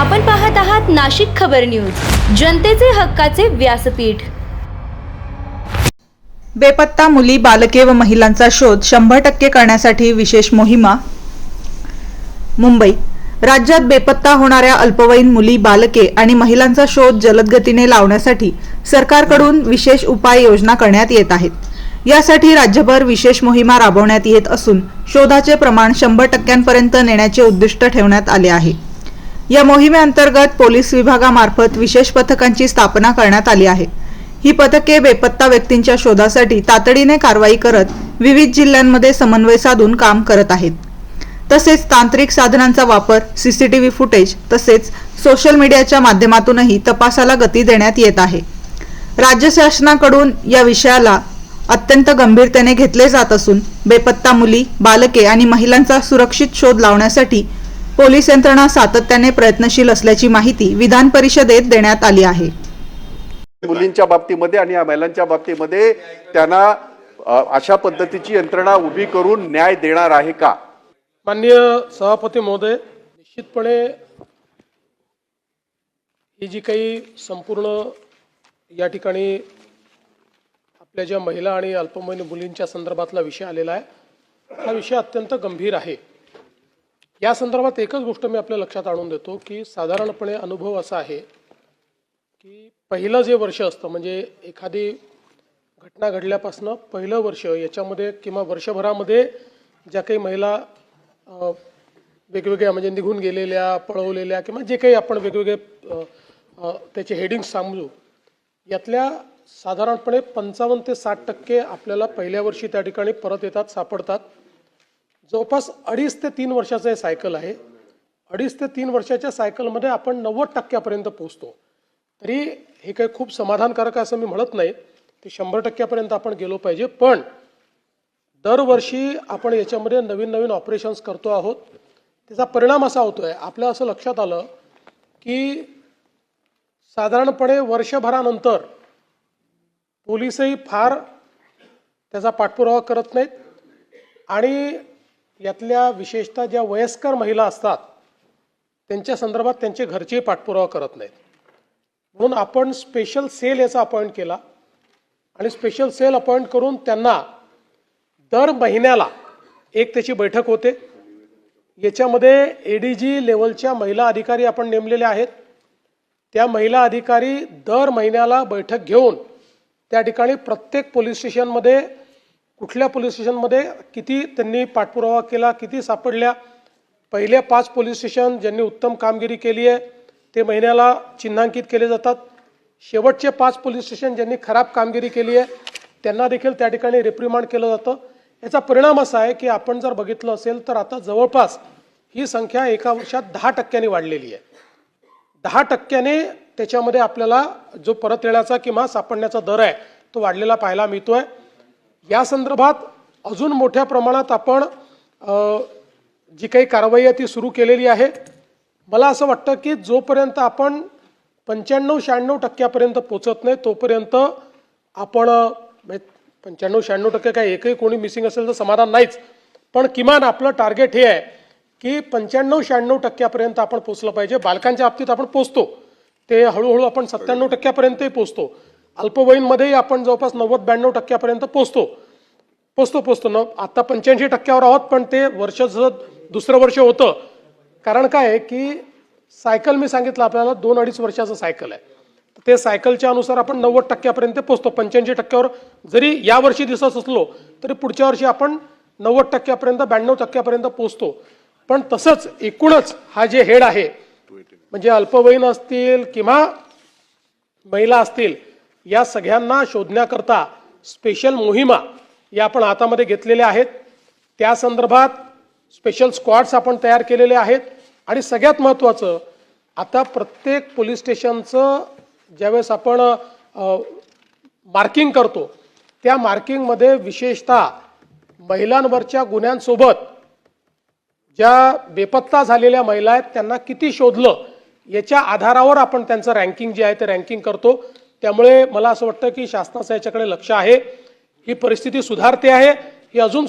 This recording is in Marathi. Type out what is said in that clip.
आपण पाहत आहात नाशिक खबर न्यूज, जनतेचे हक्काचे व्यासपीठ। बेपत्ता मुली, बालके व महिलांचा शोध 100% करण्यासाठी विशेष मोहिमा। मुंबई राज्यात बेपत्ता होणाऱ्या अल्पवयीन मुली, बालके आणि महिलांचा शोध जलद गतीने लावण्यासाठी सरकारकडून विशेष उपाययोजना करण्यात येत आहेत। यासाठी राज्यभर विशेष मोहिमा राबवण्यात येत असून शोधाचे प्रमाण 100%पर्यंत नेण्याचे उद्दिष्ट ठेवण्यात आले आहे। या मोहिमेअंतर्गत पोलीस विभागामार्फत विशेष पथकांची स्थापना करण्यात आली आहे। ही पथके बेपत्ता व्यक्तींच्या शोधासाठी तातडीने कारवाई करत विविध जिल्ह्यांमध्ये समन्वय साधून काम करत आहेत। तसेच तांत्रिक साधनांचा वापर, सीसीटीव्ही फुटेज तसेच सोशल मीडियाच्या माध्यमातूनही तपासाला गती देण्यात येत आहे। राज्य शासनाकडून या विषयाला अत्यंत गंभीरतेने घेतले जात असून बेपत्ता मुली, बालके आणि महिलांचा सुरक्षित शोध लावण्यासाठी पोलीस यंत्रणा सातत्याने प्रयत्नशील असल्याची माहिती विधान परिषदेत देण्यात आली आहे। मुलींच्या बाबतीमध्ये आणि महिलांच्या बाबतीमध्ये त्यांना अशा पद्धतीची यंत्रणा उभी करून न्याय देणार आहे का? माननीय सभापती महोदय, निश्चितपणे ही जी काही संपूर्ण या ठिकाणी आपल्या ज्या महिला आणि अल्पवयीन मुलींच्या संदर्भातला विषय आलेला आहे, हा विषय अत्यंत गंभीर आहे। या संदर्भात एकच गोष्ट मी आपल्या लक्षात आणून देतो की साधारणपणे अनुभव असा आहे की पहिलं जे वर्ष असतं, म्हणजे एखादी घटना घडल्यापासून पहिलं वर्ष, याच्यामध्ये किंवा वर्षभरामध्ये ज्या काही महिला वेगवेगळ्या म्हणजे निघून गेलेल्या, पळवलेल्या किंवा जे काही आपण वेगवेगळे त्याचे हेडिंग समजू, यातल्या साधारणपणे 55 ते 60% आपल्याला पहिल्या वर्षी त्या ठिकाणी परत येतात, सापडतात। जवळपास 2.5 ते 3 वर्षाचं हे सायकल आहे। 2.5 ते 3 वर्षाच्या सायकलमध्ये आपण 90% पोहोचतो। तरी हे काही खूप समाधानकारक असं मी म्हणत नाही, ते 100% आपण गेलो पाहिजे। पण दरवर्षी आपण याच्यामध्ये नवीन नवीन ऑपरेशन्स करतो आहोत। त्याचा परिणाम असा होतोय, आपल्या असं लक्षात आलं की साधारणपणे वर्षभरानंतर पोलीसही फार त्याचा पाठपुरावा करत नाहीत आणि यातल्या विशेषतः ज्या वयस्कर महिला असतात त्यांच्या संदर्भात त्यांचे घरचे पाठपुरावा करत नाहीत। म्हणून आपण स्पेशल सेल याचा अपॉइंट केला आणि स्पेशल सेल अपॉइंट करून त्यांना दर महिन्याला एक त्याची बैठक होते। याच्यामध्ये एडीजी लेवलच्या महिला अधिकारी आपण नेमलेले आहेत। त्या महिला अधिकारी दर महिन्याला बैठक घेऊन त्या ठिकाणी प्रत्येक पोलीस स्टेशनमध्ये, कुठल्या पोलीस स्टेशनमध्ये किती त्यांनी पाठपुरावा केला, किती सापडल्या, पहिल्या 5 पोलीस स्टेशन ज्यांनी उत्तम कामगिरी केली आहे ते महिन्याला चिन्हांकित केले जातात। शेवटचे 5 पोलीस स्टेशन ज्यांनी खराब कामगिरी केली आहे त्यांना देखील त्या ठिकाणी रिप्रिमांड केलं जातं। याचा परिणाम असा आहे की आपण जर बघितलं असेल तर आता जवळपास ही संख्या एका वर्षात 10% वाढलेली आहे। 10% त्याच्यामध्ये आपल्याला जो परत येण्याचा किंवा सापडण्याचा दर आहे तो वाढलेला पाहायला मिळतोय। या संदर्भात अजून मोठ्या प्रमाणात आपण जी काही कारवाई आहे ती सुरू केलेली आहे। मला असं वाटतं की जोपर्यंत आपण 95-96% पोहोचत नाही तोपर्यंत आपण 95-96% काय एकही कोणी मिसिंग असेल तर समाधान नाहीच, पण किमान आपलं टार्गेट हे आहे की 95-96% आपण पोहोचलं पाहिजे। बालकांच्या बाबतीत आपण पोहोचतो, ते हळूहळू आपण 97%पर्यंतही पोहोचतो। अल्पवयीनमध्येही आपण जवळपास 90-92% पोहोचतो ना। आता 85% आहोत, पण ते वर्ष दुसरं वर्ष होतं। कारण काय आहे की सायकल मी सांगितलं आपल्याला 2-2.5 वर्षाचं सायकल आहे, ते सायकलच्या अनुसार आपण 90% पोहोचतो। 85% जरी या वर्षी दिसत असलो तरी पुढच्या वर्षी आपण 90% 92% पोहोचतो। पण तसंच एकूणच हा जे हेड आहे, म्हणजे अल्पवयीन असतील किंवा महिला असतील, या सगळ्यांना शोधण्याकरता स्पेशल मोहिमा या आपण हातामध्ये घेतलेल्या आहेत। त्या संदर्भात स्पेशल स्क्वॉड्स आपण तयार केलेले आहेत आणि सगळ्यात महत्त्वाचं, आता प्रत्येक पोलीस स्टेशनचं ज्यावेळेस आपण मार्किंग करतो त्या मार्किंगमध्ये विशेषतः महिलांवरच्या गुन्ह्यांसोबत ज्या बेपत्ता झालेल्या महिला आहेत त्यांना किती शोधलं याच्या आधारावर आपण त्यांचं रँकिंग जे आहे ते रँकिंग करतो। त्यामुळे मला असं वाटतं की शासनाचं याच्याकडे लक्ष आहे, ही परिस्थिती सुधारते आहे, ही अजून